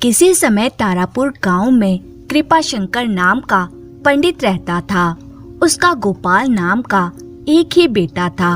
किसी समय तारापुर गांव में कृपा शंकर नाम का पंडित रहता था। उसका गोपाल नाम का एक ही बेटा था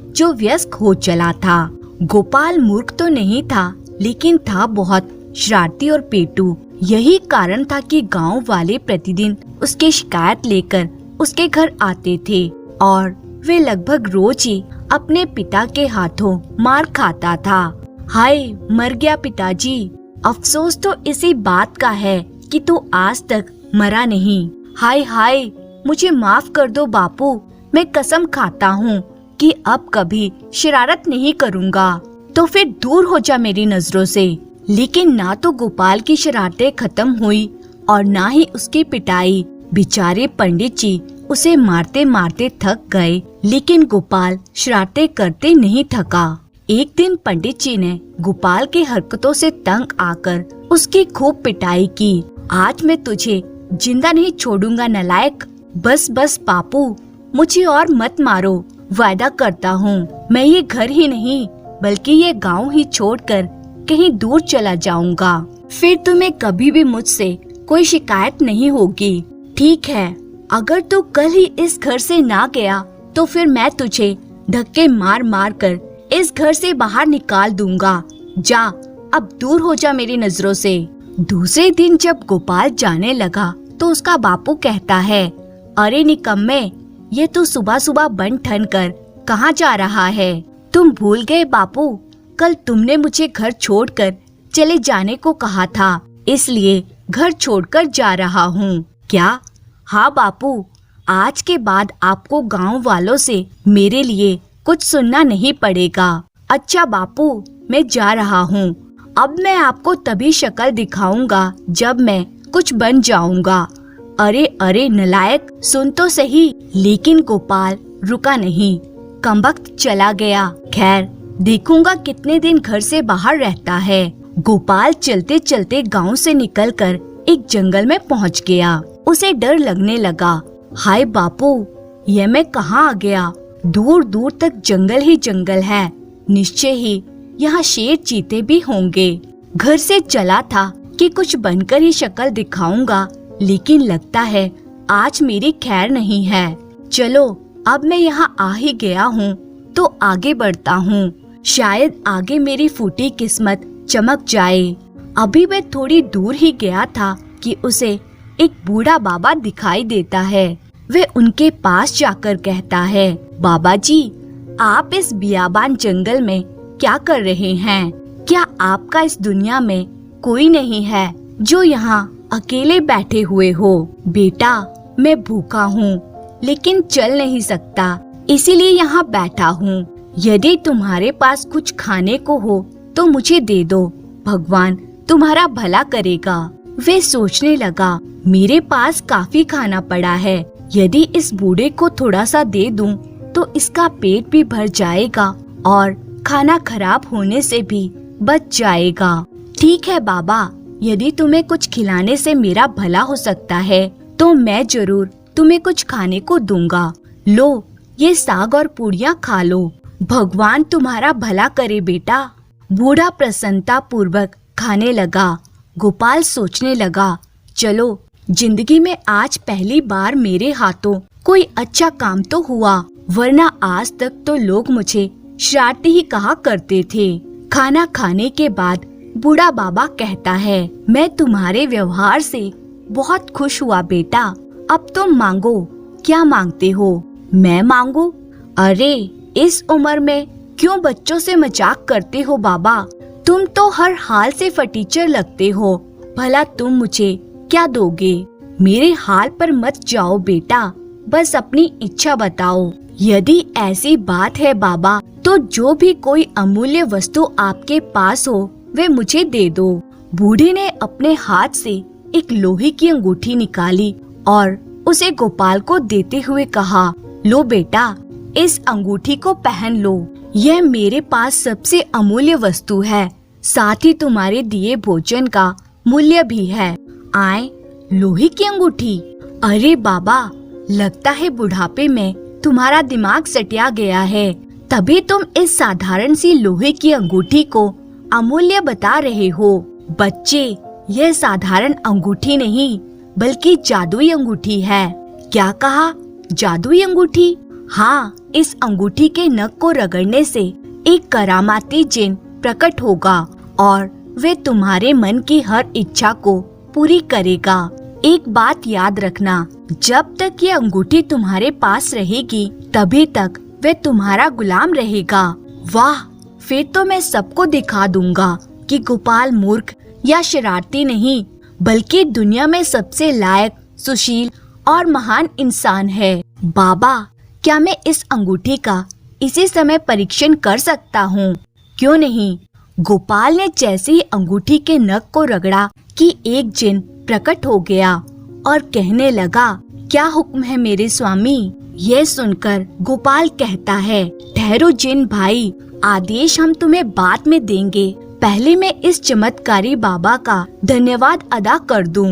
जो वयस्क हो चला था। गोपाल मूर्ख तो नहीं था, लेकिन था बहुत शरारती और पेटू। यही कारण था कि गांव वाले प्रतिदिन उसकी शिकायत लेकर उसके घर आते थे और वे लगभग रोज ही अपने पिता के हाथों मार खाता था। हाय, मर गया पिताजी। अफसोस तो इसी बात का है कि तू आज तक मरा नहीं। हाय हाय, मुझे माफ कर दो बापू। मैं कसम खाता हूँ कि अब कभी शरारत नहीं करूँगा। तो फिर दूर हो जा मेरी नजरों से। लेकिन ना तो गोपाल की शरारतें खत्म हुई और ना ही उसकी पिटाई। बेचारे पंडित जी उसे मारते मारते थक गए, लेकिन गोपाल शरारतें करते नहीं थका। एक दिन पंडित जी ने गोपाल की हरकतों से तंग आकर उसकी खूब पिटाई की। आज मैं तुझे जिंदा नहीं छोड़ूंगा नालायक। बस बस बापू, मुझे और मत मारो। वादा करता हूँ मैं ये घर ही नहीं बल्कि ये गांव ही छोड़कर कहीं दूर चला जाऊंगा। फिर तुम्हें कभी भी मुझसे कोई शिकायत नहीं होगी। ठीक है, अगर तू कल ही इस घर से ना गया तो फिर मैं तुझे धक्के मार मार कर इस घर से बाहर निकाल दूंगा। जा, अब दूर हो जा मेरी नजरों से। दूसरे दिन जब गोपाल जाने लगा तो उसका बापू कहता है, अरे निकम्मे, ये तू सुबह सुबह बन ठन कर कहाँ जा रहा है? तुम भूल गए बापू, कल तुमने मुझे घर छोड़कर चले जाने को कहा था, इसलिए घर छोड़कर जा रहा हूँ। क्या? हाँ बापू, आज के बाद आपको गांव वालों से मेरे लिए कुछ सुनना नहीं पड़ेगा। अच्छा बापू, मैं जा रहा हूँ। अब मैं आपको तभी शक्ल दिखाऊंगा जब मैं कुछ बन जाऊंगा। अरे अरे नलायक, सुन तो सही। लेकिन गोपाल रुका नहीं, कमबख्त चला गया। खैर, देखूंगा कितने दिन घर से बाहर रहता है। गोपाल चलते चलते गांव से निकलकर एक जंगल में पहुंच गया। उसे डर लगने लगा। हाय बापू, ये मैं कहाँ आ गया? दूर दूर तक जंगल ही जंगल है। निश्चय ही यहाँ शेर चीते भी होंगे। घर से चला था कि कुछ बनकर ही शक्ल दिखाऊंगा, लेकिन लगता है आज मेरी खैर नहीं है। चलो, अब मैं यहाँ आ ही गया हूँ तो आगे बढ़ता हूँ। शायद आगे मेरी फूटी किस्मत चमक जाए। अभी वह थोड़ी दूर ही गया था कि उसे एक बूढ़ा बाबा दिखाई देता है। वे उनके पास जाकर कहता है, बाबा जी, आप इस बियाबान जंगल में क्या कर रहे हैं? क्या आपका इस दुनिया में कोई नहीं है जो यहाँ अकेले बैठे हुए हो? बेटा, मैं भूखा हूँ लेकिन चल नहीं सकता, इसीलिए यहाँ बैठा हूँ। यदि तुम्हारे पास कुछ खाने को हो तो मुझे दे दो, भगवान तुम्हारा भला करेगा। वे सोचने लगा, मेरे पास काफी खाना पड़ा है, यदि इस बूढ़े को थोड़ा सा दे दूं तो इसका पेट भी भर जाएगा और खाना खराब होने से भी बच जाएगा। ठीक है बाबा, यदि तुम्हें कुछ खिलाने से मेरा भला हो सकता है तो मैं जरूर तुम्हें कुछ खाने को दूंगा। लो, ये साग और पूड़ियाँ खा लो। भगवान तुम्हारा भला करे बेटा। बूढ़ा प्रसन्नता पूर्वक खाने लगा। गोपाल सोचने लगा, चलो, जिंदगी में आज पहली बार मेरे हाथों कोई अच्छा काम तो हुआ, वरना आज तक तो लोग मुझे शरारती ही कहा करते थे। खाना खाने के बाद बूढ़ा बाबा कहता है, मैं तुम्हारे व्यवहार से बहुत खुश हुआ बेटा। अब तुम मांगो, क्या मांगते हो? मैं मांगू? अरे, इस उम्र में क्यों बच्चों से मजाक करते हो बाबा? तुम तो हर हाल से फटीचर लगते हो। भला तुम मुझे क्या दोगे? मेरे हाल पर मत जाओ बेटा, बस अपनी इच्छा बताओ। यदि ऐसी बात है बाबा, तो जो भी कोई अमूल्य वस्तु आपके पास हो वे मुझे दे दो। बूढ़े ने अपने हाथ से एक लोहे की अंगूठी निकाली और उसे गोपाल को देते हुए कहा, लो बेटा, इस अंगूठी को पहन लो। यह मेरे पास सबसे अमूल्य वस्तु है, साथ ही तुम्हारे दिए भोजन का मूल्य भी है। आए, लोहे की अंगूठी? अरे बाबा, लगता है बुढ़ापे में तुम्हारा दिमाग सटिया गया है, तभी तुम इस साधारण सी लोहे की अंगूठी को अमूल्य बता रहे हो। बच्चे, यह साधारण अंगूठी नहीं बल्कि जादुई अंगूठी है। क्या कहा? जादुई अंगूठी? हाँ, इस अंगूठी के नख को रगड़ने से एक करामाती जिन प्रकट होगा और वे तुम्हारे मन की हर इच्छा को पूरी करेगा। एक बात याद रखना, जब तक ये अंगूठी तुम्हारे पास रहेगी तभी तक वे तुम्हारा गुलाम रहेगा। वाह, फिर तो मैं सबको दिखा दूंगा कि गोपाल मूर्ख या शरारती नहीं बल्कि दुनिया में सबसे लायक, सुशील और महान इंसान है। बाबा, क्या मैं इस अंगूठी का इसी समय परीक्षण कर सकता हूँ? क्यों नहीं? गोपाल ने जैसे ही अंगूठी के नख को रगड़ा कि एक जिन प्रकट हो गया और कहने लगा, क्या हुक्म है मेरे स्वामी? यह सुनकर गोपाल कहता है, ठहरो जिन भाई, आदेश हम तुम्हें बाद में देंगे। पहले मैं इस चमत्कारी बाबा का धन्यवाद अदा कर दूं।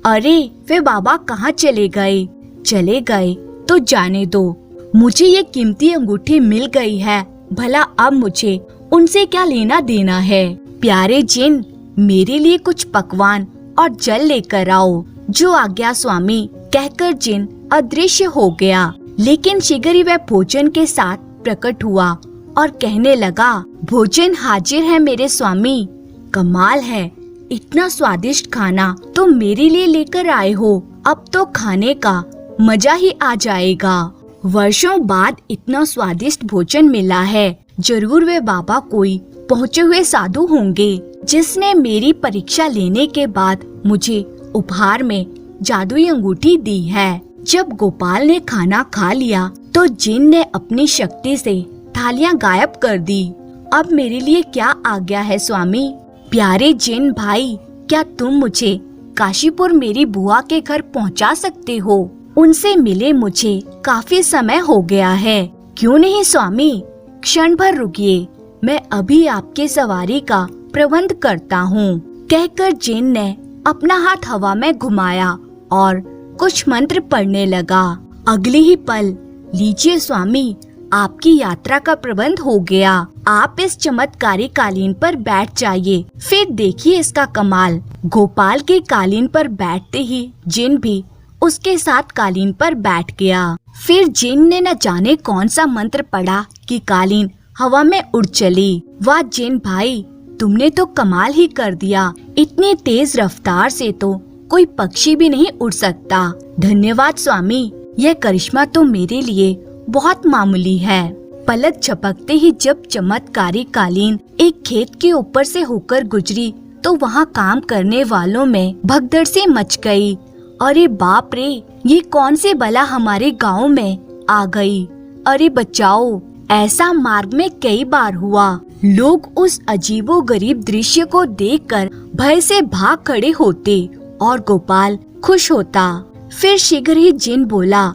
अरे, वे बाबा कहाँ चले गए? चले गए तो जाने दो, मुझे ये कीमती अंगूठी मिल गई है, भला अब मुझे उनसे क्या लेना देना है। प्यारे जिन, मेरे लिए कुछ पकवान और जल लेकर आओ। जो आज्ञा स्वामी, कहकर जिन अदृश्य हो गया। लेकिन शीघ्र ही वह भोजन के साथ प्रकट हुआ और कहने लगा, भोजन हाजिर है मेरे स्वामी। कमाल है, इतना स्वादिष्ट खाना तुम मेरे लिए लेकर आए हो। अब तो खाने का मजा ही आ जाएगा। वर्षों बाद इतना स्वादिष्ट भोजन मिला है। जरूर वे बाबा कोई पहुँचे हुए साधु होंगे जिसने मेरी परीक्षा लेने के बाद मुझे उपहार में जादुई अंगूठी दी है। जब गोपाल ने खाना खा लिया तो जिन ने अपनी शक्ति से थालियां गायब कर दी। अब मेरे लिए क्या आज्ञा है स्वामी? प्यारे जिन भाई, क्या तुम मुझे काशीपुर मेरी बुआ के घर पहुंचा सकते हो? उनसे मिले मुझे काफी समय हो गया है। क्यों नहीं स्वामी, क्षण भर रुकिए, मैं अभी आपके सवारी का प्रबंध करता हूँ। कहकर जिन ने अपना हाथ हवा में घुमाया और कुछ मंत्र पढ़ने लगा। अगले ही पल, लीजिए स्वामी, आपकी यात्रा का प्रबंध हो गया। आप इस चमत्कारी कालीन पर बैठ जाइए, फिर देखिए इसका कमाल। गोपाल के कालीन पर बैठते ही जिन भी उसके साथ कालीन पर बैठ गया। फिर जिन ने न जाने कौन सा मंत्र पढ़ा कि कालीन हवा में उड़ चली। वाह जिन भाई, तुमने तो कमाल ही कर दिया। इतनी तेज रफ्तार से तो कोई पक्षी भी नहीं उड़ सकता। धन्यवाद स्वामी, यह करिश्मा तो मेरे लिए बहुत मामूली है। पलक झपकते ही जब चमत्कारी कालीन एक खेत के ऊपर से होकर गुजरी तो वहाँ काम करने वालों में भगदड़ सी मच गई। अरे बाप रे, ये कौन सी बला हमारे गांव में आ गई? अरे बचाओ! ऐसा मार्ग में कई बार हुआ। लोग उस अजीबोगरीब दृश्य को देखकर भय से भाग खड़े होते और गोपाल खुश होता। फिर शीघ्र ही जिन बोला,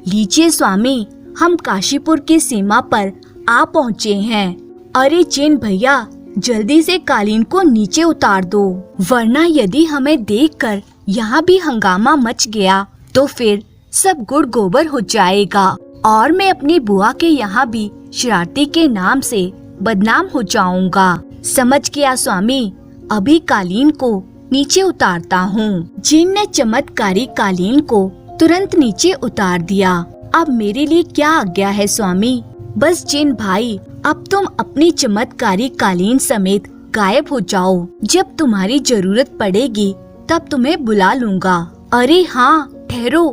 लीजिए स्वामी, हम काशीपुर की सीमा पर आ पहुँचे हैं। अरे जिन भैया, जल्दी से कालीन को नीचे उतार दो, वरना यदि हमें देखकर यहाँ भी हंगामा मच गया तो फिर सब गुड़ गोबर हो जाएगा और मैं अपनी बुआ के यहाँ भी शरारती के नाम से बदनाम हो जाऊंगा। समझ गया स्वामी, अभी कालीन को नीचे उतारता हूँ। जिन ने चमत्कारी कालीन को तुरंत नीचे उतार दिया। अब मेरे लिए क्या आज्ञा है स्वामी? बस जिन भाई, अब तुम अपनी चमत्कारी कालीन समेत गायब हो जाओ। जब तुम्हारी जरूरत पड़ेगी तब तुम्हें बुला लूंगा। अरे हाँ, ठहरो,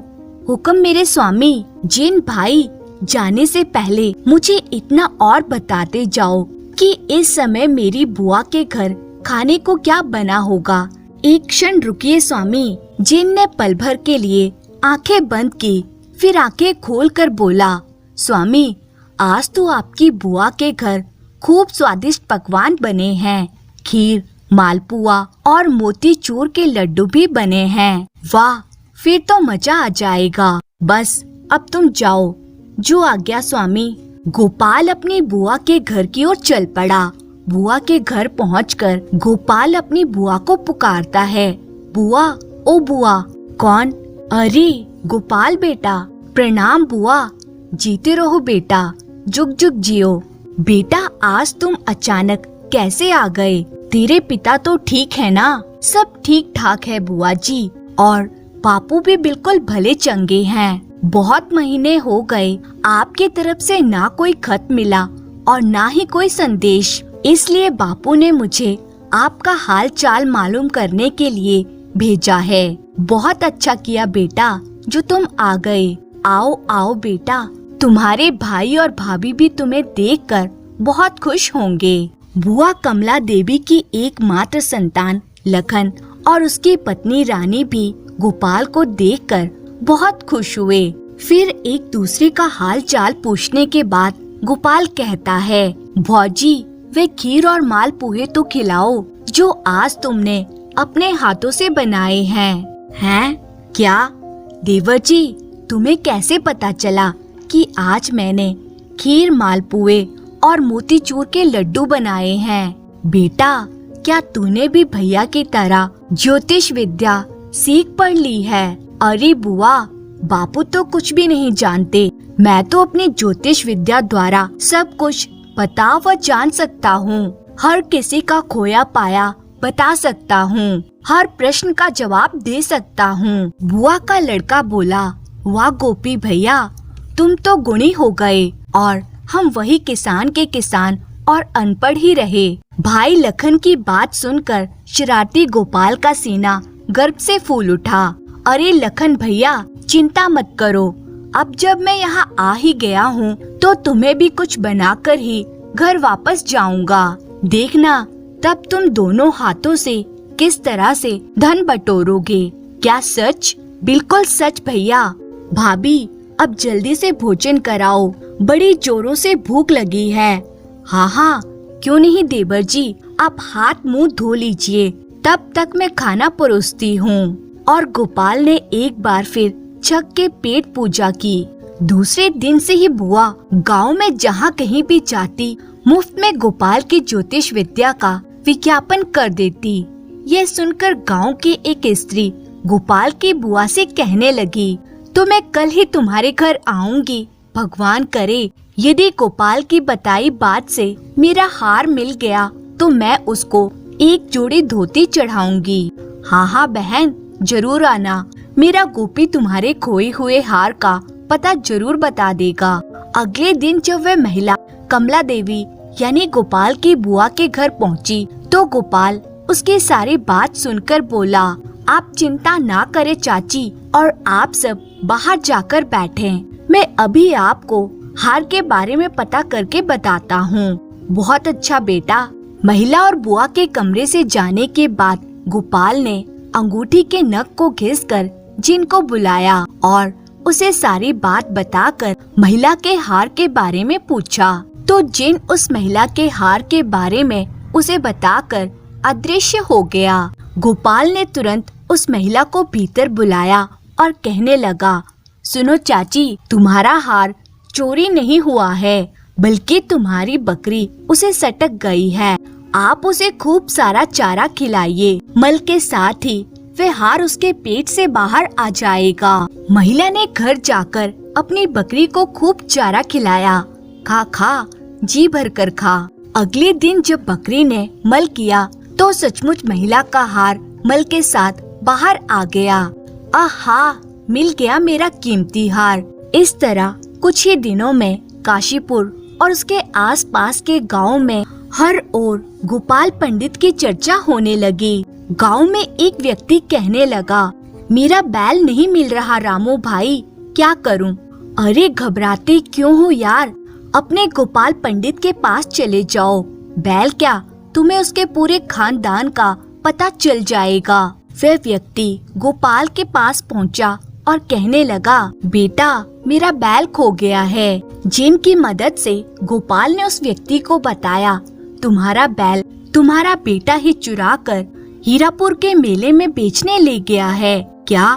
हुक्म मेरे स्वामी। जिन भाई, जाने से पहले मुझे इतना और बताते जाओ कि इस समय मेरी बुआ के घर खाने को क्या बना होगा। एक क्षण रुकिए स्वामी। जिन ने पल भर के लिए आंखें बंद की, फिर आंखें खोलकर बोला, स्वामी, आज तो आपकी बुआ के घर खूब स्वादिष्ट पकवान बने हैं। खीर, मालपुआ और मोतीचूर के लड्डू भी बने हैं। वाह, फिर तो मजा आ जाएगा। बस अब तुम जाओ। जो आज्ञा स्वामी। गोपाल अपनी बुआ के घर की ओर चल पड़ा। बुआ के घर पहुंचकर गोपाल अपनी बुआ को पुकारता है, बुआ, ओ बुआ। कौन? अरे गोपाल बेटा, प्रणाम बुआ। जीते रहो बेटा, जुग जुग जियो। बेटा, आज तुम अचानक कैसे आ गए? तेरे पिता तो ठीक है ना? सब ठीक ठाक है बुआ जी, और बापू भी बिल्कुल भले चंगे हैं। बहुत महीने हो गए आपके तरफ से ना कोई खत मिला और ना ही कोई संदेश, इसलिए बापू ने मुझे आपका हाल चाल मालूम करने के लिए भेजा है। बहुत अच्छा किया बेटा जो तुम आ गए। आओ आओ बेटा, तुम्हारे भाई और भाभी भी तुम्हें देखकर बहुत खुश होंगे। बुआ कमला देवी की एकमात्र संतान लखन और उसकी पत्नी रानी भी गोपाल को देखकर बहुत खुश हुए। फिर एक दूसरे का हाल चाल पूछने के बाद गोपाल कहता है, भौजी वे खीर और माल पुए तो खिलाओ जो आज तुमने अपने हाथों से बनाए हैं। हैं? क्या देवर जी, तुम्हें कैसे पता चला कि आज मैंने खीर मालपुए और मोतीचूर के लड्डू बनाए हैं? बेटा, क्या तूने भी भैया की तरह ज्योतिष विद्या सीख पढ़ ली है? अरे बुआ, बापू तो कुछ भी नहीं जानते। मैं तो अपनी ज्योतिष विद्या द्वारा सब कुछ बता व जान सकता हूँ। हर किसी का खोया पाया बता सकता हूँ। हर प्रश्न का जवाब दे सकता हूँ। बुआ का लड़का बोला, वाह गोपी भैया, तुम तो गुणी हो गए और हम वही किसान के किसान और अनपढ़ ही रहे। भाई लखन की बात सुनकर शरारती गोपाल का सीना गर्व से फूल उठा। अरे लखन भैया, चिंता मत करो, अब जब मैं यहाँ आ ही गया हूँ तो तुम्हें भी कुछ बनाकर ही घर वापस जाऊंगा। देखना तब तुम दोनों हाथों से किस तरह से धन बटोरोगे। क्या सच? बिल्कुल सच भैया। भाभी, अब जल्दी से भोजन कराओ, बड़ी जोरों से भूख लगी है। हाँ हाँ, क्यों नहीं देवर जी, आप हाथ मुंह धो लीजिए, तब तक मैं खाना परोसती हूँ। और गोपाल ने एक बार फिर छक के पेट पूजा की। दूसरे दिन से ही बुआ गांव में जहाँ कहीं भी जाती मुफ्त में गोपाल की ज्योतिष विद्या का विज्ञापन कर देती। यह सुनकर गांव की एक स्त्री गोपाल की बुआ से कहने लगी, तो मैं कल ही तुम्हारे घर आऊंगी। भगवान करे यदि गोपाल की बताई बात से मेरा हार मिल गया तो मैं उसको एक जोड़ी धोती चढ़ाऊंगी। हाँ हाँ बहन, जरूर आना। मेरा गोपी तुम्हारे खोए हुए हार का पता जरूर बता देगा। अगले दिन जब वह महिला कमला देवी यानी गोपाल की बुआ के घर पहुंची तो गोपाल उसकी सारी बात सुनकर बोला, आप चिंता ना करें चाची, और आप सब बाहर जाकर बैठें। मैं अभी आपको हार के बारे में पता करके बताता हूँ। बहुत अच्छा बेटा। महिला और बुआ के कमरे से जाने के बाद गोपाल ने अंगूठी के नख को घिसकर जिन को बुलाया और उसे सारी बात बताकर महिला के हार के बारे में पूछा। तो जिन उस महिला के हार के बारे में उसे बताकर अदृश्य हो गया। गोपाल ने तुरंत उस महिला को भीतर बुलाया और कहने लगा, सुनो चाची, तुम्हारा हार चोरी नहीं हुआ है, बल्कि तुम्हारी बकरी उसे सटक गई है। आप उसे खूब सारा चारा खिलाइए, मल के साथ ही वह हार उसके पेट से बाहर आ जाएगा। महिला ने घर जाकर अपनी बकरी को खूब चारा खिलाया। खा खा, जी भर कर खा। अगले दिन जब बकरी ने मल किया तो सचमुच महिला का हार मल के साथ बाहर आ गया। आहा, मिल गया मेरा कीमती हार। इस तरह कुछ ही दिनों में काशीपुर और उसके आसपास के गांव में हर ओर गोपाल पंडित की चर्चा होने लगी। गांव में एक व्यक्ति कहने लगा, मेरा बैल नहीं मिल रहा रामू भाई, क्या करूं? अरे घबराते क्यों हो यार, अपने गोपाल पंडित के पास चले जाओ। बैल क्या, तुम्हें उसके पूरे खानदान का पता चल जाएगा। वह व्यक्ति गोपाल के पास पहुंचा और कहने लगा, बेटा मेरा बैल खो गया है। जिन की मदद से गोपाल ने उस व्यक्ति को बताया, तुम्हारा बैल तुम्हारा बेटा ही चुरा कर हीरापुर के मेले में बेचने ले गया है। क्या?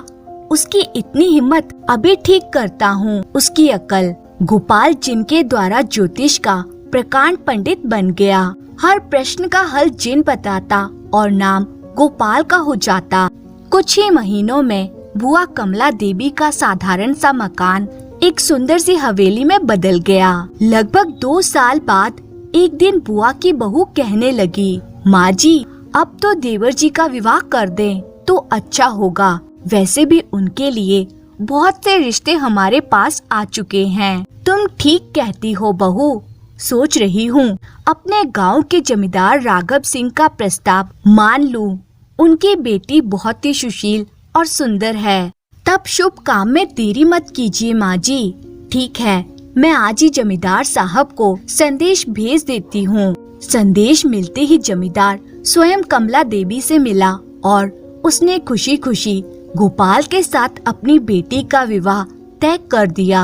उसकी इतनी हिम्मत, अभी ठीक करता हूँ उसकी अकल। गोपाल जिनके द्वारा ज्योतिष का प्रकांड पंडित बन गया। हर प्रश्न का हल जिन बताता और नाम गोपाल का हो जाता। कुछ ही महीनों में बुआ कमला देवी का साधारण सा मकान एक सुंदर सी हवेली में बदल गया। लगभग 2 साल बाद एक दिन बुआ की बहू कहने लगी, माँ जी अब तो देवर जी का विवाह कर दें तो अच्छा होगा। वैसे भी उनके लिए बहुत से रिश्ते हमारे पास आ चुके हैं। तुम ठीक कहती हो बहू। सोच रही हूँ अपने गांव के जमींदार राघव सिंह का प्रस्ताव मान लूं। उनकी बेटी बहुत ही सुशील और सुंदर है। तब शुभ काम में देरी मत कीजिए माँ जी। ठीक है, मैं आज ही जमींदार साहब को संदेश भेज देती हूँ। संदेश मिलते ही जमींदार स्वयं कमला देवी से मिला और उसने खुशी खुशी गोपाल के साथ अपनी बेटी का विवाह तय कर दिया।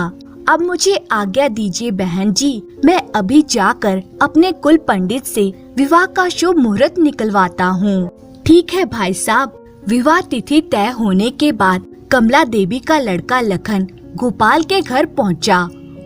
अब मुझे आज्ञा दीजिए बहन जी, मैं अभी जाकर अपने कुल पंडित से विवाह का शुभ मुहूर्त निकलवाता हूँ। ठीक है भाई साहब। विवाह तिथि तय होने के बाद कमला देवी का लड़का लखन गोपाल के घर पहुँचा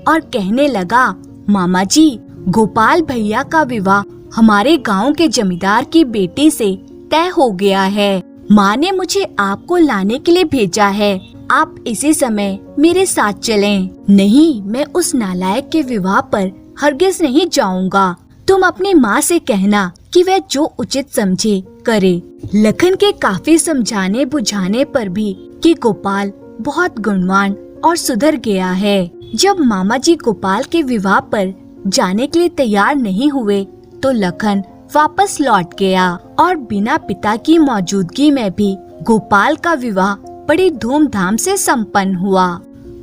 और कहने लगा, मामा जी, गोपाल भैया का विवाह हमारे गांव के जमींदार की बेटी से तय हो गया है। माँ ने मुझे आपको लाने के लिए भेजा है। आप इसी समय मेरे साथ चलें। नहीं, मैं उस नालायक के विवाह पर हरगिज नहीं जाऊंगा। तुम अपनी माँ से कहना कि वह जो उचित समझे करे। लखन के काफी समझाने बुझाने पर भी कि गोपाल बहुत गुणवान और सुधर गया है। जब मामा जी गोपाल के विवाह पर जाने के लिए तैयार नहीं हुए तो लखन वापस लौट गया और बिना पिता की मौजूदगी में भी गोपाल का विवाह बड़ी धूमधाम से संपन्न हुआ।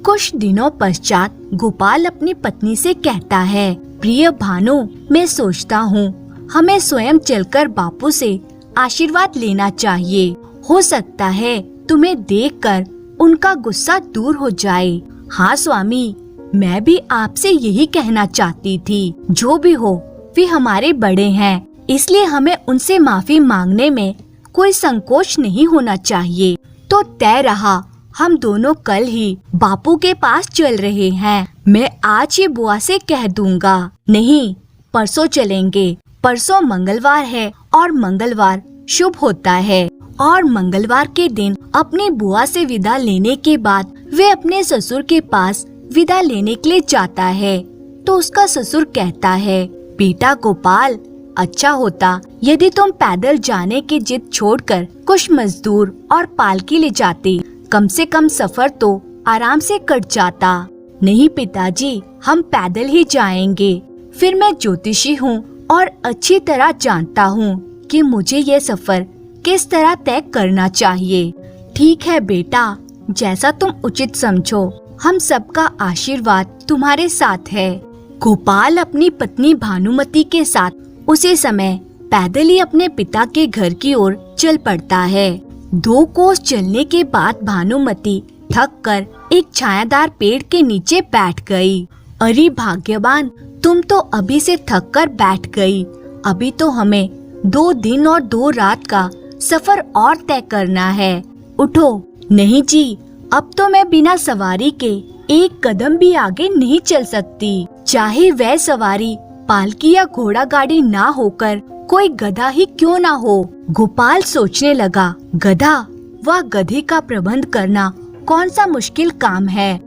कुछ दिनों पश्चात गोपाल अपनी पत्नी से कहता है, प्रिय भानु, मैं सोचता हूँ हमें स्वयं चलकर बापू से आशीर्वाद लेना चाहिए। हो सकता है तुम्हें देखकर उनका गुस्सा दूर हो जाए। हाँ स्वामी, मैं भी आपसे यही कहना चाहती थी। जो भी हो, वे हमारे बड़े हैं, इसलिए हमें उनसे माफी मांगने में कोई संकोच नहीं होना चाहिए। तो तय रहा, हम दोनों कल ही बापू के पास चल रहे हैं। मैं आज ही बुआ से कह दूंगा। नहीं, परसों चलेंगे। परसों मंगलवार है और मंगलवार शुभ होता है। और मंगलवार के दिन अपनी बुआ से विदा लेने के बाद वे अपने ससुर के पास विदा लेने के लिए जाता है। तो उसका ससुर कहता है, बेटा गोपाल, अच्छा होता यदि तुम पैदल जाने की जिद छोड़कर कुछ मजदूर और पालकी ले जाते। कम से कम सफर तो आराम से कट जाता। नहीं पिताजी, हम पैदल ही जाएंगे। फिर मैं ज्योतिषी हूँ और अच्छी तरह जानता हूँ कि मुझे ये सफर किस तरह तय करना चाहिए। ठीक है बेटा, जैसा तुम उचित समझो। हम सबका आशीर्वाद तुम्हारे साथ है। गोपाल अपनी पत्नी भानुमति के साथ उसी समय पैदल ही अपने पिता के घर की ओर चल पड़ता है। 2 कोस चलने के बाद भानुमति थक कर एक छायादार पेड़ के नीचे बैठ गई। अरे भाग्यवान, तुम तो अभी से थक कर बैठ गई। अभी तो हमें 2 दिन और 2 रात का सफर और तय करना है। उठो। नहीं जी, अब तो मैं बिना सवारी के एक कदम भी आगे नहीं चल सकती। चाहे वह सवारी पालकी या घोड़ा गाड़ी ना होकर कोई गधा ही क्यों ना हो। गोपाल सोचने लगा, गधा व गधे का प्रबंध करना कौन सा मुश्किल काम है।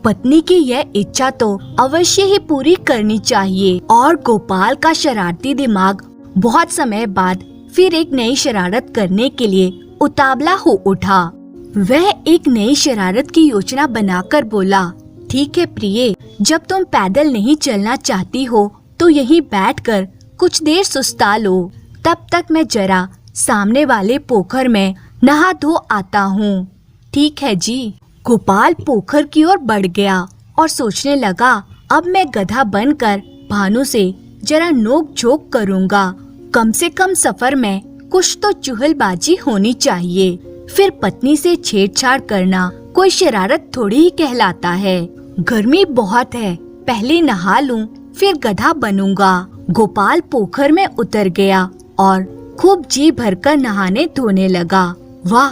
पत्नी की यह इच्छा तो अवश्य ही पूरी करनी चाहिए। और गोपाल का शरारती दिमाग बहुत समय बाद फिर एक नई शरारत करने के लिए उतावला हो उठा। वह एक नई शरारत की योजना बनाकर बोला, ठीक है प्रिय, जब तुम पैदल नहीं चलना चाहती हो तो यहीं बैठकर कुछ देर सुस्ता लो। तब तक मैं जरा सामने वाले पोखर में नहा धो आता हूँ। ठीक है जी। गोपाल पोखर की ओर बढ़ गया और सोचने लगा, अब मैं गधा बनकर भानु से जरा नोक झोंक करूँगा। कम से कम सफर में कुछ तो चुहलबाजी होनी चाहिए। फिर पत्नी से छेड़छाड़ करना कोई शरारत थोड़ी ही कहलाता है। गर्मी बहुत है, पहले नहा लूं, फिर गधा बनूंगा। गोपाल पोखर में उतर गया और खूब जी भरकर नहाने धोने लगा। वाह,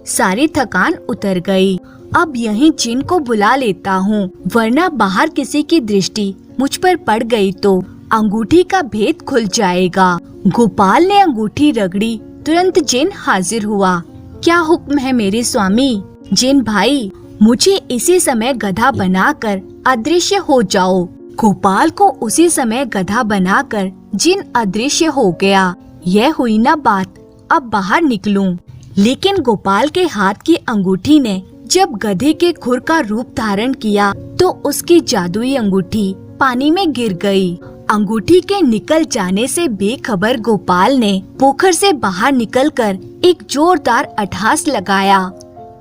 सारी थकान उतर गई। अब यहीं जिन को बुला लेता हूँ, वरना बाहर किसी की दृष्टि मुझ पर पड़ गई तो अंगूठी का भेद खुल जाएगा। गोपाल ने अंगूठी रगड़ी, तुरंत जिन हाजिर हुआ। क्या हुक्म है मेरे स्वामी? जिन भाई, मुझे इसी समय गधा बनाकर अदृश्य हो जाओ। गोपाल को उसी समय गधा बनाकर जिन अदृश्य हो गया। यह हुई ना बात, अब बाहर निकलूं। लेकिन गोपाल के हाथ की अंगूठी ने जब गधे के खुर का रूप धारण किया तो उसकी जादुई अंगूठी पानी में गिर गई। अंगूठी के निकल जाने से बेखबर गोपाल ने पोखर से बाहर निकलकर एक जोरदार अट्टहास लगाया।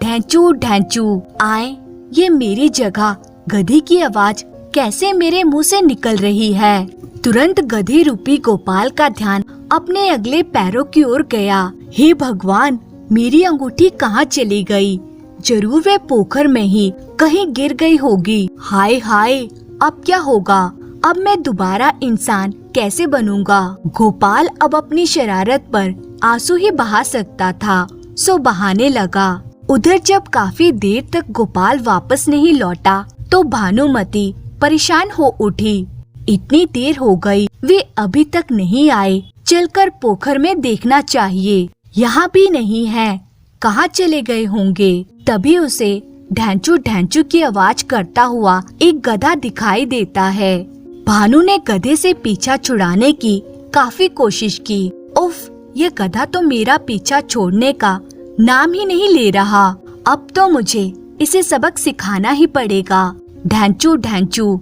ढैंचू ढैंचू, आए, ये मेरी जगह। गधी की आवाज कैसे मेरे मुंह से निकल रही है। तुरंत गधी रूपी गोपाल का ध्यान अपने अगले पैरों की ओर गया। हे भगवान, मेरी अंगूठी कहाँ चली गई? जरूर वे पोखर में ही कहीं गिर गई होगी। हाय हाय, अब क्या होगा? अब मैं दोबारा इंसान कैसे बनूंगा? गोपाल अब अपनी शरारत पर आंसू ही बहा सकता था, सो बहाने लगा। उधर जब काफी देर तक गोपाल वापस नहीं लौटा तो भानुमति परेशान हो उठी। इतनी देर हो गई, वे अभी तक नहीं आए। चलकर पोखर में देखना चाहिए। यहाँ भी नहीं है, कहाँ चले गए होंगे? तभी उसे ढैंचू ढैंचू की आवाज करता हुआ एक गधा दिखाई देता है। भानु ने गधे से पीछा छुड़ाने की काफी कोशिश की। उफ, ये गधा तो मेरा पीछा छोड़ने का नाम ही नहीं ले रहा। अब तो मुझे इसे सबक सिखाना ही पड़ेगा। ढैंचू ढैंचू,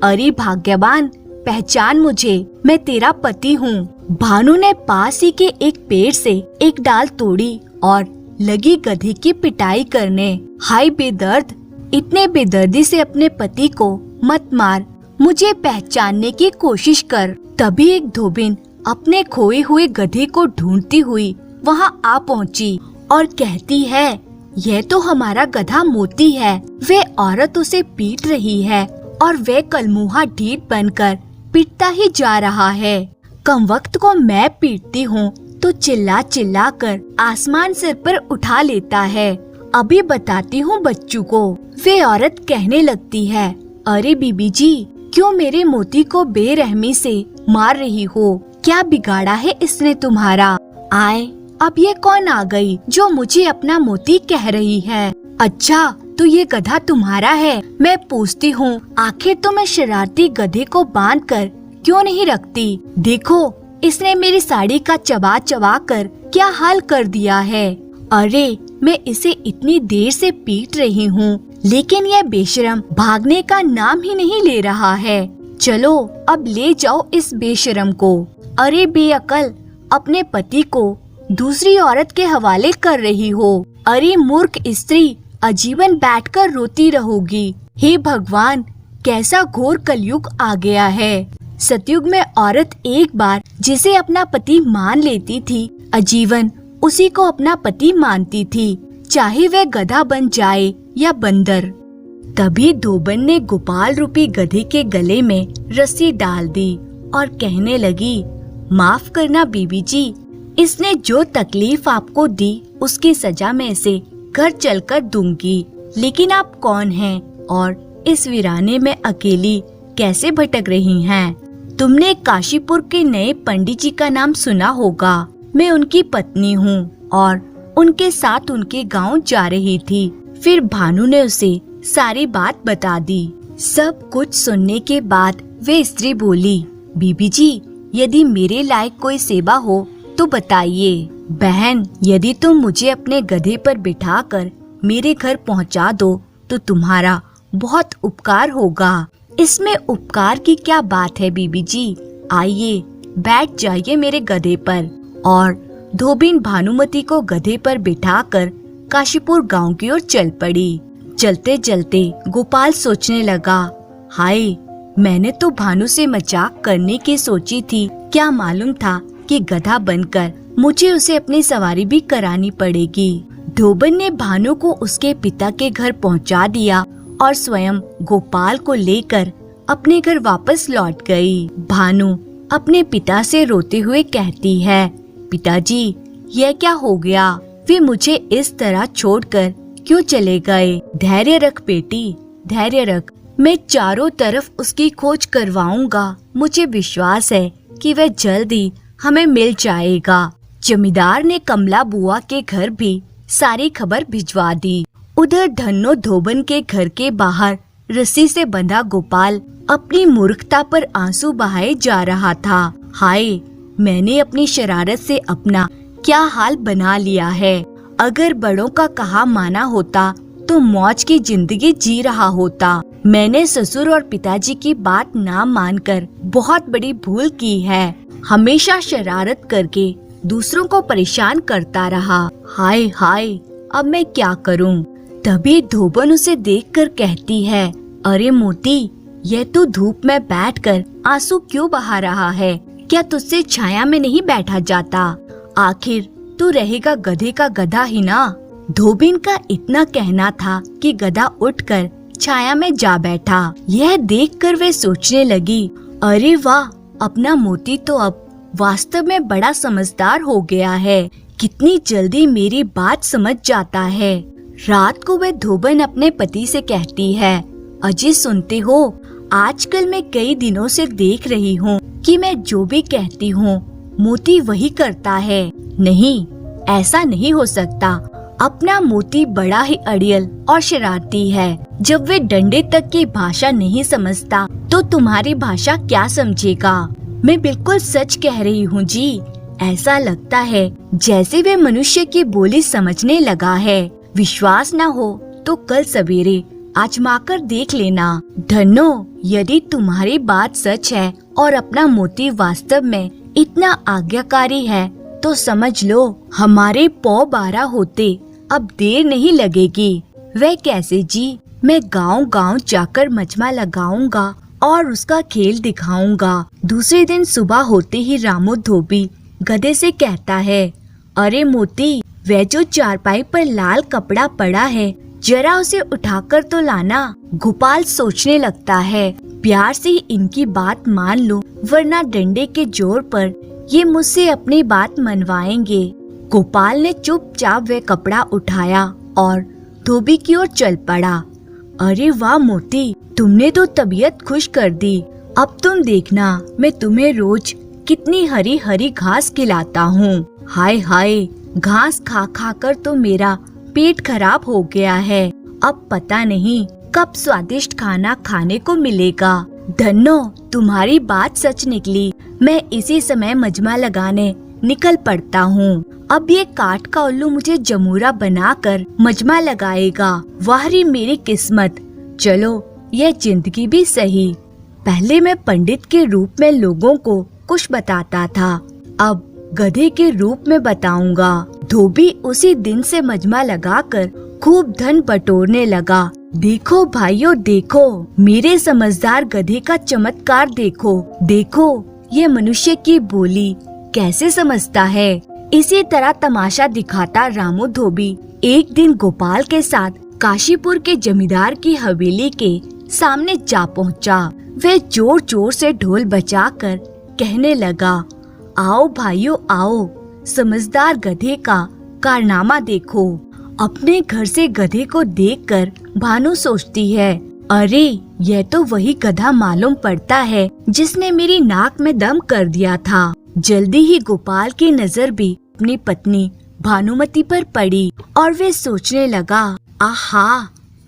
अरे भाग्यवान, पहचान मुझे, मैं तेरा पति हूँ। भानु ने पास ही के एक पेड़ से एक डाल तोड़ी और लगी गधे की पिटाई करने। हाय बेदर्द, इतने बेदर्दी से अपने पति को मत मार, मुझे पहचानने की कोशिश कर। तभी एक धोबिन अपने खोए हुए गधे को ढूंढती हुई वहाँ आ पहुँची और कहती है, यह तो हमारा गधा मोती है। वे औरत उसे पीट रही है और वह कलमुहा ढीठ बनकर पीटता ही जा रहा है। कम वक्त को मैं पीटती हूँ तो चिल्ला चिल्ला कर आसमान सिर पर उठा लेता है। अभी बताती हूँ बच्चों को। वे औरत कहने लगती है, अरे बीबी जी, क्यों मेरे मोती को बेरहमी से मार रही हो? क्या बिगाड़ा है इसने तुम्हारा? आए, अब ये कौन आ गई जो मुझे अपना मोती कह रही है? अच्छा, तो ये गधा तुम्हारा है? मैं पूछती हूँ, आखिर तो मैं शरारती गधे को बांध कर क्यों नहीं रखती? देखो, इसने मेरी साड़ी का चबा चबा कर क्या हाल कर दिया है। अरे, मैं इसे इतनी देर से पीट रही हूँ, लेकिन यह बेशरम भागने का नाम ही नहीं ले रहा है। चलो, अब ले जाओ इस बेशरम को। अरे बेअकल, अपने पति को दूसरी औरत के हवाले कर रही हो। अरे मूर्ख स्त्री, आजीवन बैठकर रोती रहोगी। हे भगवान, कैसा घोर कलयुग आ गया है। सतयुग में औरत एक बार जिसे अपना पति मान लेती थी, आजीवन उसी को अपना पति मानती थी, चाहे वह गधा बन जाए या बंदर। तभी धोबन ने गोपाल रूपी गधे के गले में रस्सी डाल दी और कहने लगी, माफ करना बीबी जी, इसने जो तकलीफ आपको दी उसकी सजा मैं इसे घर चलकर दूंगी। लेकिन आप कौन हैं और इस वीराने में अकेली कैसे भटक रही हैं? तुमने काशीपुर के नए पंडित जी का नाम सुना होगा। मैं उनकी पत्नी हूँ और उनके साथ उनके गांव जा रही थी। फिर भानु ने उसे सारी बात बता दी। सब कुछ सुनने के बाद वे स्त्री बोली, बीबी जी, यदि मेरे लायक कोई सेवा हो तो बताइए। बहन, यदि तुम मुझे अपने गधे पर बिठाकर मेरे घर पहुंचा दो तो तुम्हारा बहुत उपकार होगा। इसमें उपकार की क्या बात है बीबी जी? आइए, बैठ जाइए मेरे गधे पर। और धोबिन भानुमति को गधे पर बिठाकर काशीपुर गांव की ओर चल पड़ी। चलते चलते गोपाल सोचने लगा, हाय, मैंने तो भानु से मजाक करने की सोची थी। क्या मालूम था कि गधा बनकर मुझे उसे अपनी सवारी भी करानी पड़ेगी। धोबन ने भानु को उसके पिता के घर पहुंचा दिया और स्वयं गोपाल को लेकर अपने घर वापस लौट गई। भानु अपने पिता से रोते हुए कहती है, पिताजी, यह क्या हो गया? वे मुझे इस तरह छोड़कर क्यों चले गए? धैर्य रख बेटी, धैर्य रख। मैं चारों तरफ उसकी खोज करवाऊंगा। मुझे विश्वास है कि वह जल्दी हमें मिल जाएगा। जमींदार ने कमला बुआ के घर भी सारी खबर भिजवा दी। उधर धन्नो धोबन के घर के बाहर रस्सी से बंधा गोपाल अपनी मूर्खता पर आंसू बहाए जा रहा था। हाय, मैंने अपनी शरारत से अपना क्या हाल बना लिया है। अगर बड़ों का कहा माना होता तो मौज की जिंदगी जी रहा होता। मैंने ससुर और पिताजी की बात ना मानकर बहुत बड़ी भूल की है। हमेशा शरारत करके दूसरों को परेशान करता रहा। हाय हाय, अब मैं क्या करूं? तभी धोबन उसे देखकर कहती है, अरे मोती, यह तू धूप में बैठकर आंसू क्यों बहा रहा है? क्या तुझसे छाया में नहीं बैठा जाता? आखिर तू रहेगा गधे का गधा ही ना। धोबिन का इतना कहना था कि गधा उठकर छाया में जा बैठा। यह देखकर वे सोचने लगी, अरे वाह, अपना मोती तो अब वास्तव में बड़ा समझदार हो गया है। कितनी जल्दी मेरी बात समझ जाता है। रात को वह धोबन अपने पति से कहती है, अजी सुनते हो, आजकल मैं कई दिनों से देख रही हूँ कि मैं जो भी कहती हूँ मोती वही करता है। नहीं, ऐसा नहीं हो सकता। अपना मोती बड़ा ही अड़ियल और शरारती है। जब वे डंडे तक की भाषा नहीं समझता तो तुम्हारी भाषा क्या समझेगा? मैं बिल्कुल सच कह रही हूँ जी। ऐसा लगता है जैसे वे मनुष्य की बोली समझने लगा है। विश्वास न हो तो कल सवेरे आजमाकर देख लेना। धन्नो, यदि तुम्हारी बात सच है और अपना मोती वास्तव में इतना आज्ञाकारी है तो समझ लो हमारे पौ 12 होते अब देर नहीं लगेगी। वह कैसे जी? मैं गांव गांव जाकर मजमा लगाऊंगा और उसका खेल दिखाऊंगा। दूसरे दिन सुबह होते ही रामू धोबी गधे से कहता है, अरे मोती, वह जो चारपाई पर लाल कपड़ा पड़ा है जरा उसे उठाकर तो लाना। गोपाल सोचने लगता है, प्यार से ही इनकी बात मान लो वरना डंडे के जोर पर ये मुझसे अपनी बात मनवाएंगे। गोपाल ने चुपचाप वह कपड़ा उठाया और धोबी की ओर चल पड़ा। अरे वाह मोती, तुमने तो तबीयत खुश कर दी। अब तुम देखना मैं तुम्हें रोज कितनी हरी हरी घास खिलाता हूँ। हाय हाय, घास खा खा कर तो मेरा पेट खराब हो गया है। अब पता नहीं कब स्वादिष्ट खाना खाने को मिलेगा। धन्नो, तुम्हारी बात सच निकली। मैं इसी समय मजमा लगाने निकल पड़ता हूँ। अब ये काठ का उल्लू मुझे जमूरा बनाकर मजमा लगाएगा। वाह रे मेरी किस्मत। चलो, यह जिंदगी भी सही। पहले मैं पंडित के रूप में लोगों को कुछ बताता था, अब गधे के रूप में बताऊंगा। धोबी उसी दिन से मजमा लगाकर खूब धन बटोरने लगा। देखो भाइयों, देखो मेरे समझदार गधे का चमत्कार। देखो देखो, ये मनुष्य की बोली कैसे समझता है। इसी तरह तमाशा दिखाता रामू धोबी एक दिन गोपाल के साथ काशीपुर के जमींदार की हवेली के सामने जा पहुंचा। वह जोर जोर से ढोल बजाकर कहने लगा, आओ भाइयों आओ, समझदार गधे का कारनामा देखो। अपने घर से गधे को देखकर भानु सोचती है, अरे यह तो वही गधा मालूम पड़ता है जिसने मेरी नाक में दम कर दिया था। जल्दी ही गोपाल की नजर भी अपनी पत्नी भानुमति पर पड़ी और वे सोचने लगा, आहा,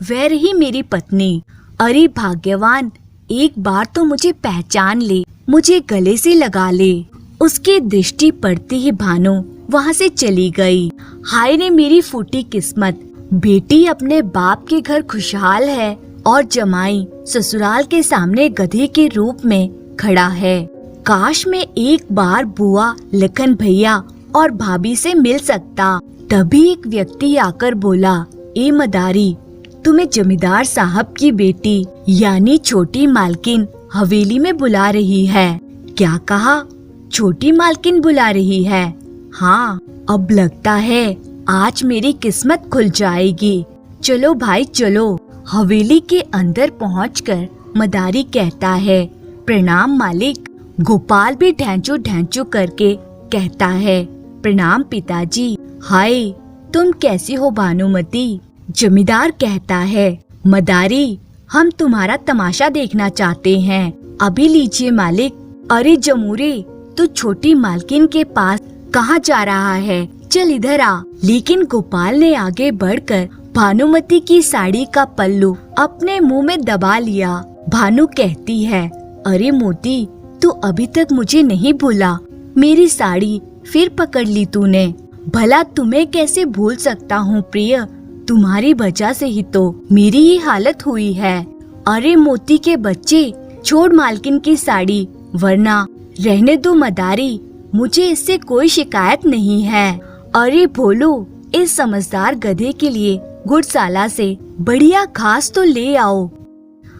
वह रही मेरी पत्नी। अरे भाग्यवान, एक बार तो मुझे पहचान ले, मुझे गले से लगा ले। उसकी दृष्टि पड़ती ही भानु वहाँ से चली गई। हाय रे मेरी फूटी किस्मत। बेटी अपने बाप के घर खुशहाल है और जमाई ससुराल के सामने गधे के रूप में खड़ा है। काश मैं एक बार बुआ, लखन भैया और भाभी से मिल सकता। तभी एक व्यक्ति आकर बोला, ए मदारी, तुम्हें जमींदार साहब की बेटी यानी छोटी मालकिन हवेली में बुला रही है। क्या कहा? छोटी मालकिन बुला रही है? हाँ, अब लगता है आज मेरी किस्मत खुल जाएगी। चलो भाई चलो। हवेली के अंदर पहुंचकर मदारी कहता है, प्रणाम मालिक। गोपाल भी ढैंचू ढैंचू करके कहता है, प्रणाम पिताजी। हाय, तुम कैसी हो भानुमति? जमींदार कहता है, मदारी, हम तुम्हारा तमाशा देखना चाहते हैं। अभी लीजिए मालिक। अरे जमूरे, तू छोटी मालकिन के पास कहाँ जा रहा है? चल इधर आ। लेकिन गोपाल ने आगे बढ़कर भानुमति की साड़ी का पल्लू अपने मुंह में दबा लिया। भानु कहती है, अरे मोती, तू अभी तक मुझे नहीं भूला। मेरी साड़ी फिर पकड़ ली तूने। भला तुम्हें कैसे भूल सकता हूँ प्रिय, तुम्हारी वजह से ही तो मेरी ये हालत हुई है। अरे मोती के बच्चे, छोड़ मालकिन की साड़ी, वरना रहने दो मदारी, मुझे इससे कोई शिकायत नहीं है। अरे भोलू, इस समझदार गधे के लिए गुड़शाला से बढ़िया घास तो ले आओ।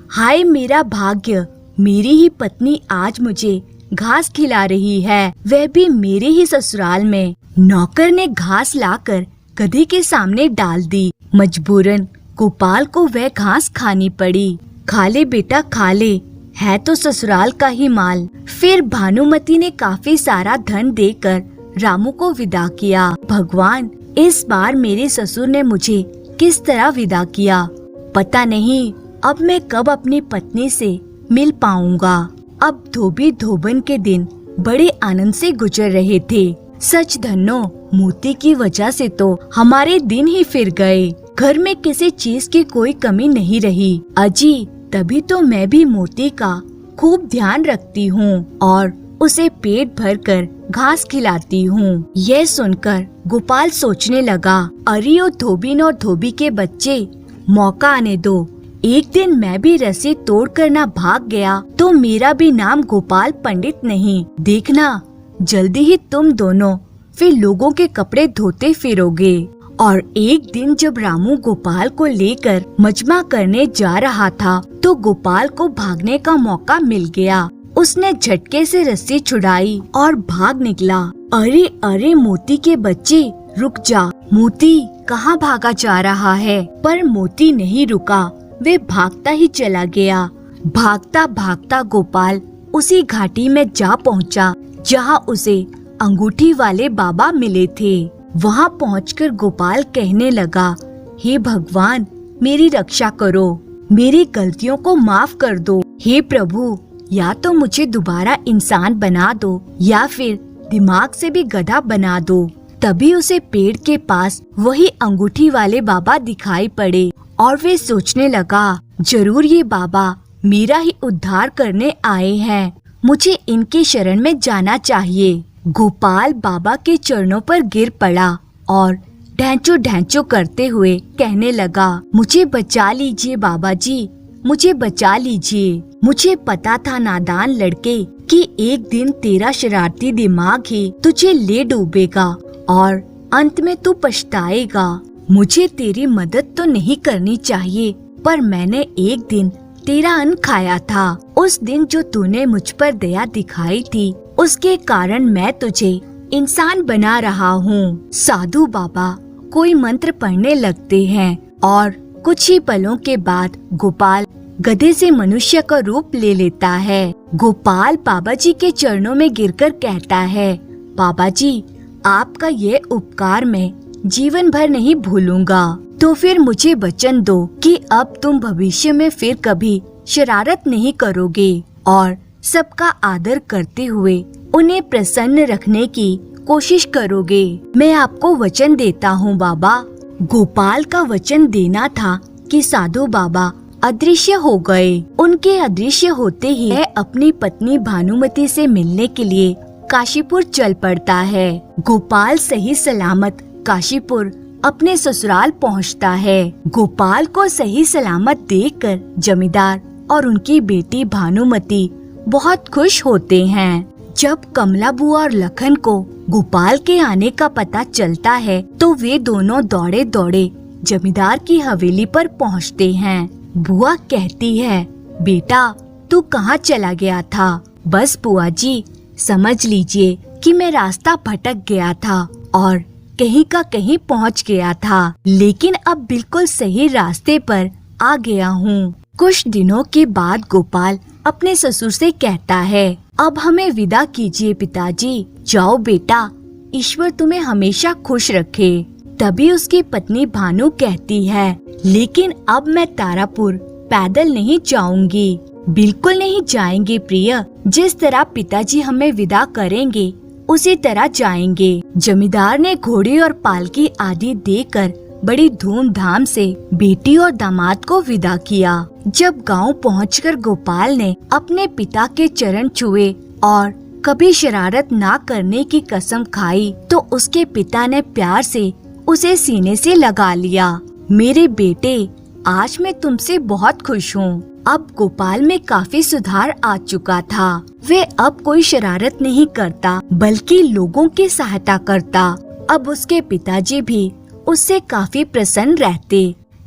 हाय मेरा भाग्य, मेरी ही पत्नी आज मुझे घास खिला रही है, वह भी मेरे ही ससुराल में। नौकर ने घास लाकर गधे के सामने डाल दी। मजबूरन गोपाल को वह घास खानी पड़ी। खा ले बेटा खा ले, है तो ससुराल का ही माल। फिर भानुमति ने काफी सारा धन देकर रामू को विदा किया। भगवान, इस बार मेरे ससुर ने मुझे किस तरह विदा किया, पता नहीं अब मैं कब अपनी पत्नी से मिल पाऊंगा। अब धोबी धोबन के दिन बड़े आनंद से गुजर रहे थे। सच धन्नो, मोती की वजह से तो हमारे दिन ही फिर गए। घर में किसी चीज की कोई कमी नहीं रही। अजी, तभी तो मैं भी मोती का खूब ध्यान रखती हूँ और उसे पेट भर कर घास खिलाती हूँ। यह सुनकर गोपाल सोचने लगा, अरे ओ धोबीन और धोबी के बच्चे, मौका आने दो। एक दिन मैं भी रस्सी तोड़ कर ना भाग गया तो मेरा भी नाम गोपाल पंडित नहीं। देखना, जल्दी ही तुम दोनों फिर लोगों के कपड़े धोते फिरोगे। और एक दिन जब रामू गोपाल को लेकर मजमा करने जा रहा था तो गोपाल को भागने का मौका मिल गया। उसने झटके से रस्सी छुड़ाई और भाग निकला। अरे अरे मोती के बच्चे, रुक जा। मोती कहाँ भागा जा रहा है? पर मोती नहीं रुका, वे भागता ही चला गया। भागता भागता गोपाल उसी घाटी में जा पहुँचा जहाँ उसे अंगूठी वाले बाबा मिले थे। वहाँ पहुंचकर गोपाल कहने लगा, हे भगवान, मेरी रक्षा करो, मेरी गलतियों को माफ कर दो। हे प्रभु, या तो मुझे दोबारा इंसान बना दो या फिर दिमाग से भी गधा बना दो। तभी उसे पेड़ के पास वही अंगूठी वाले बाबा दिखाई पड़े और वे सोचने लगा, जरूर ये बाबा मेरा ही उद्धार करने आए हैं, मुझे इनके शरण में जाना चाहिए। गोपाल बाबा के चरणों पर गिर पड़ा और ढैंचो ढैंचो करते हुए कहने लगा, मुझे बचा लीजिए बाबा जी, मुझे बचा लीजिए। मुझे पता था नादान लड़के कि एक दिन तेरा शरारती दिमाग ही तुझे ले डूबेगा और अंत में तू पछताएगा। मुझे तेरी मदद तो नहीं करनी चाहिए, पर मैंने एक दिन तेरा अन्न खाया था। उस दिन जो तूने मुझ पर दया दिखाई थी, उसके कारण मैं तुझे इंसान बना रहा हूँ। साधु बाबा कोई मंत्र पढ़ने लगते हैं और कुछ ही पलों के बाद गोपाल गधे से मनुष्य का रूप ले लेता है। गोपाल बाबा जी के चरणों में गिरकर कहता है, बाबा जी, आपका ये उपकार मैं जीवन भर नहीं भूलूंगा। तो फिर मुझे वचन दो कि अब तुम भविष्य में फिर कभी शरारत नहीं करोगे और सबका आदर करते हुए उन्हें प्रसन्न रखने की कोशिश करोगे। मैं आपको वचन देता हूँ बाबा। गोपाल का वचन देना था कि साधु बाबा अदृश्य हो गए। उनके अदृश्य होते ही वह अपनी पत्नी भानुमति से मिलने के लिए काशीपुर चल पड़ता है। गोपाल सही सलामत काशीपुर अपने ससुराल पहुंचता है। गोपाल को सही सलामत देखकर जमींदार और उनकी बेटी भानुमति बहुत खुश होते हैं। जब कमला बुआ और लखन को गोपाल के आने का पता चलता है तो वे दोनों दौड़े दौड़े जमींदार की हवेली पर पहुंचते हैं। बुआ कहती है, बेटा तू कहाँ चला गया था? बस बुआ जी, समझ लीजिए कि मैं रास्ता भटक गया था और कहीं का कहीं पहुंच गया था, लेकिन अब बिल्कुल सही रास्ते पर आ गया हूँ। कुछ दिनों के बाद गोपाल अपने ससुर से कहता है, अब हमें विदा कीजिए पिताजी, जाओ बेटा, ईश्वर तुम्हें हमेशा खुश रखे। तभी उसकी पत्नी भानु कहती है, लेकिन अब मैं तारापुर पैदल नहीं जाऊंगी। बिल्कुल नहीं जाएंगे प्रिय, जिस तरह पिताजी हमें विदा करेंगे उसी तरह जाएंगे। जमींदार ने घोड़ी और पालकी आदि देकर बड़ी धूमधाम से बेटी और दामाद को विदा किया। जब गांव पहुंचकर गोपाल ने अपने पिता के चरण छुए और कभी शरारत ना करने की कसम खाई तो उसके पिता ने प्यार से उसे सीने से लगा लिया। मेरे बेटे, आज मैं तुमसे बहुत खुश हूँ। अब गोपाल में काफी सुधार आ चुका था। वे अब कोई शरारत नहीं करता बल्कि लोगों की सहायता करता। अब उसके पिताजी भी उससे काफी प्रसन्न रहते।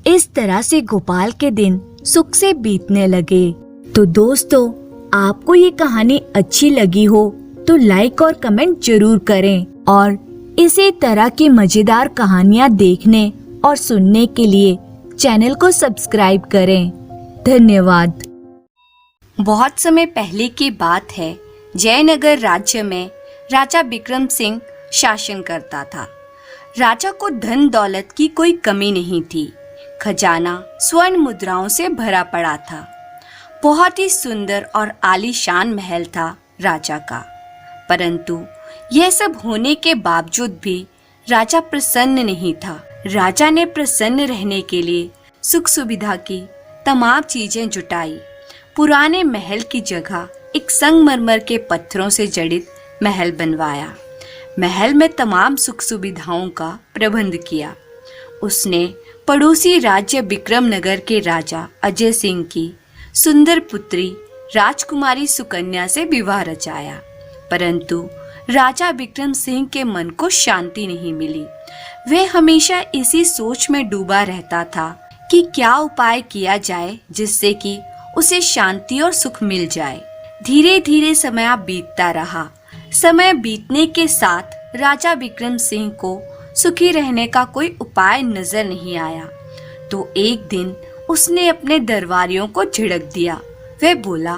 इस तरह से गोपाल के दिन सुख से बीतने लगे। तो दोस्तों, आपको ये कहानी अच्छी लगी हो तो लाइक और कमेंट जरूर करें और इसी तरह की मजेदार कहानियाँ देखने और सुनने के लिए चैनल को सब्सक्राइब करें। धन्यवाद। बहुत समय पहले की बात है। जयनगर राज्य में राजा विक्रम सिंह शासन करता था। राजा को धन दौलत की कोई कमी नहीं थी। खजाना स्वर्ण मुद्राओं से भरा पड़ा था। बहुत ही सुंदर और आलीशान महल था राजा का। परंतु यह सब होने के बावजूद भी राजा प्रसन्न नहीं था। राजा ने प्रसन्न रहने के लिए सुख सुविधा की तमाम चीजें जुटाई। पुराने महल की जगह एक संगमरमर के पत्थरों से जड़ित महल बनवाया। महल में तमाम सुख सुविधाओं का प्रबंध किया। उसने पड़ोसी राज्य विक्रमनगर के राजा अजय सिंह की सुंदर पुत्री राजकुमारी सुकन्या से विवाह रचाया। परंतु राजा विक्रम सिंह के मन को शांति नहीं मिली। वे हमेशा इसी सोच में डूबा रहता था कि क्या उपाय किया जाए जिससे कि उसे शांति और सुख मिल जाए। धीरे धीरे समय बीतता रहा। समय बीतने के साथ राजा विक्रम सिंह को सुखी रहने का कोई उपाय नजर नहीं आया। तो एक दिन उसने अपने दरबारियों को झिड़क दिया। वह बोला,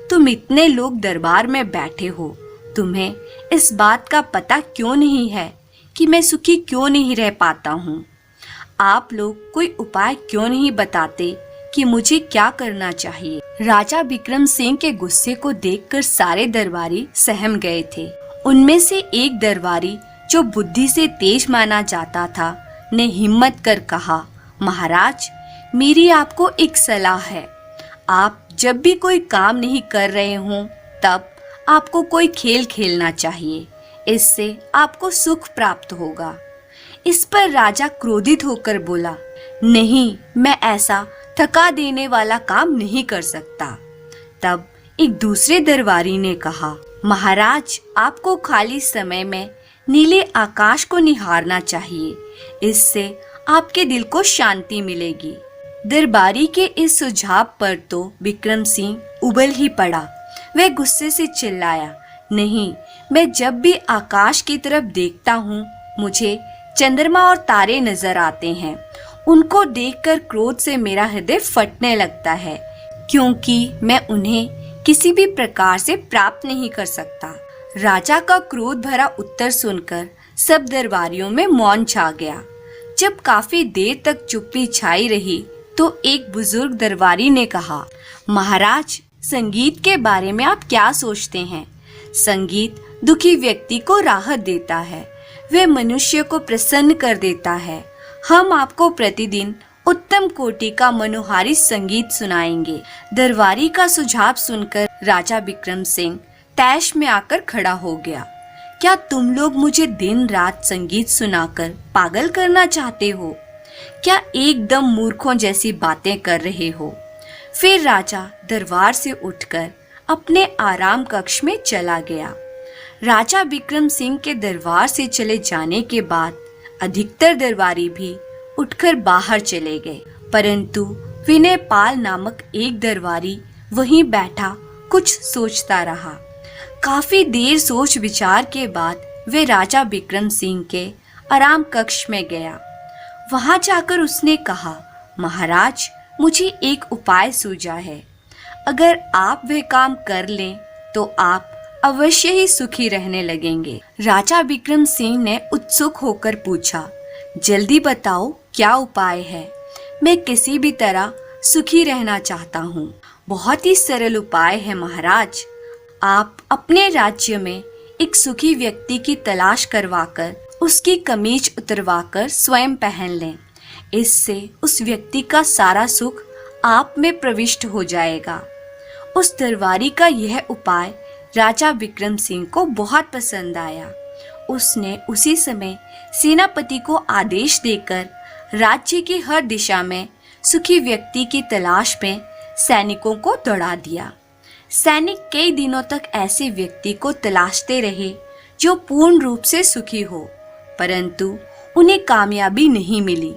तुम इतने लोग दरबार में बैठे हो, तुम्हें इस बात का पता क्यों नहीं है कि मैं सुखी क्यों नहीं रह पाता हूँ? आप लोग कोई उपाय क्यों नहीं बताते कि मुझे क्या करना चाहिए? राजा विक्रम सिंह के गुस्से को देखकर सारे दरबारी सहम गए थे। उनमें से एक दरबारी जो बुद्धि से तेज माना जाता था ने हिम्मत कर कहा, महाराज, मेरी आपको एक सलाह है। आप जब भी कोई काम नहीं कर रहे हों तब आपको कोई खेल खेलना चाहिए। इससे आपको सुख प्राप्त होगा। इस पर राजा क्रोधित होकर बोला, नहीं, मैं ऐसा थका देने वाला काम नहीं कर सकता। तब एक दूसरे दरबारी ने कहा, महाराज, आपको खाली समय में नीले आकाश को निहारना चाहिए। इससे आपके दिल को शांति मिलेगी। दरबारी के इस सुझाव पर तो विक्रम सिंह उबल ही पड़ा। वह गुस्से से चिल्लाया, नहीं, मैं जब भी आकाश की तरफ देखता हूँ मुझे चंद्रमा और तारे नजर आते हैं। उनको देखकर क्रोध से मेरा हृदय फटने लगता है, क्योंकि मैं उन्हें किसी भी प्रकार से प्राप्त नहीं कर सकता। राजा का क्रोध भरा उत्तर सुनकर सब दरबारियों में मौन छा गया। जब काफी देर तक चुप्पी छाई रही तो एक बुजुर्ग दरबारी ने कहा, महाराज, संगीत के बारे में आप क्या सोचते हैं? संगीत दुखी व्यक्ति को राहत देता है, वह मनुष्य को प्रसन्न कर देता है। हम आपको प्रतिदिन उत्तम कोटि का मनोहारी संगीत सुनाएंगे। दरबारी का सुझाव सुनकर राजा विक्रम सिंह तैश में आकर खड़ा हो गया। क्या तुम लोग मुझे दिन रात संगीत सुनाकर पागल करना चाहते हो? क्या एकदम मूर्खों जैसी बातें कर रहे हो? फिर राजा दरबार से उठकर अपने आराम कक्ष में चला गया। राजा विक्रम सिंह के दरबार से चले जाने के बाद अधिकतर दरबारी भी उठकर बाहर चले गए, परंतु विनय पाल नामक एक दरबारी वहीं बैठा कुछ सोचता रहा। काफी देर सोच विचार के बाद वे राजा विक्रम सिंह के आराम कक्ष में गया। वहां जाकर उसने कहा, महाराज, मुझे एक उपाय सूझा है। अगर आप वह काम कर लें तो आप अवश्य ही सुखी रहने लगेंगे। राजा विक्रम सिंह ने उत्सुक होकर पूछा, जल्दी बताओ क्या उपाय है? मैं किसी भी तरह सुखी रहना चाहता हूँ। बहुत ही सरल उपाय है महाराज। आप अपने राज्य में एक सुखी व्यक्ति की तलाश करवाकर उसकी कमीज उतरवाकर स्वयं पहन लें। इससे उस व्यक्ति का सारा सुख आप में प्रविष्ट हो जाएगा। उस दरबारी का यह उपाय राजा विक्रम सिंह को बहुत पसंद आया। उसने उसी समय सेनापति को आदेश देकर राज्य की हर दिशा में सुखी व्यक्ति की तलाश में सैनिकों को दौड़ा दिया। सैनिक कई दिनों तक ऐसे व्यक्ति को तलाशते रहे जो पूर्ण रूप से सुखी हो, परंतु उन्हें कामयाबी नहीं मिली।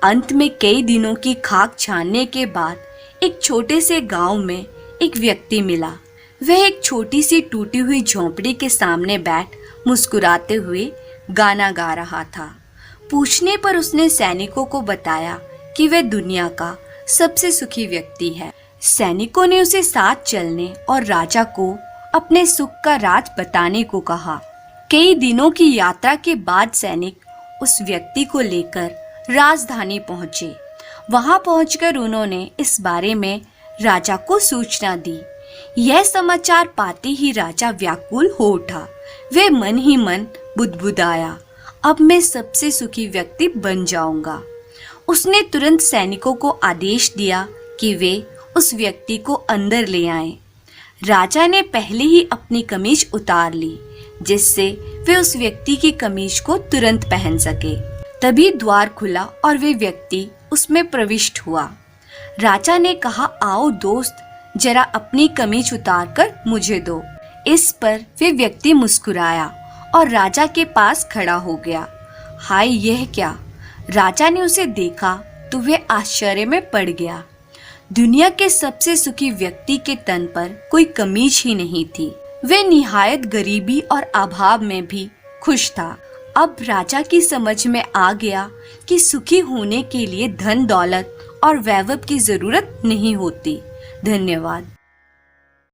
अंत में कई दिनों की खाक छानने के बाद एक छोटे से गांव में एक व्यक्ति मिला। वह एक छोटी सी टूटी हुई झोंपड़ी के सामने बैठ मुस्कुराते हुए गाना गा रहा था। पूछने पर उसने सैनिकों को बताया कि वह दुनिया का सबसे सुखी व्यक्ति है। सैनिकों ने उसे साथ चलने और राजा को अपने सुख का राज बताने को कहा। कई दिनों की यात्रा के बाद सैनिक उस व्यक्ति को लेकर राजधानी पहुंचे। वहां पहुंचकर उन्होंने इस बारे में राजा को सूचना दी। यह समाचार पाते ही राजा व्याकुल हो उठा। वह मन ही मन बुदबुदाया, अब मैं सबसे सुखी व्यक्ति बन जाऊंगा। उसने तुरंत सैनिकों को आदेश दिया कि वे उस व्यक्ति को अंदर ले आएं। राजा ने पहले ही अपनी कमीज उतार ली, जिससे वे उस व्यक्ति की कमीज को तुरंत पहन सके। तभी द्वार खुला और वे व्यक्ति उसमें प्रविष्ट हुआ। राजा ने कहा, आओ दोस्त, जरा अपनी कमीज उतार कर मुझे दो। इस पर वे व्यक्ति मुस्कुराया और राजा के पास खड़ा हो गया। हाय, यह क्या! राजा ने उसे देखा तो वे आश्चर्य में पड़ गया। दुनिया के सबसे सुखी व्यक्ति के तन पर कोई कमीज ही नहीं थी। वे निहायत गरीबी और अभाव में भी खुश था। अब राजा की समझ में आ गया कि सुखी होने के लिए धन दौलत और वैभव की जरूरत नहीं होती। धन्यवाद।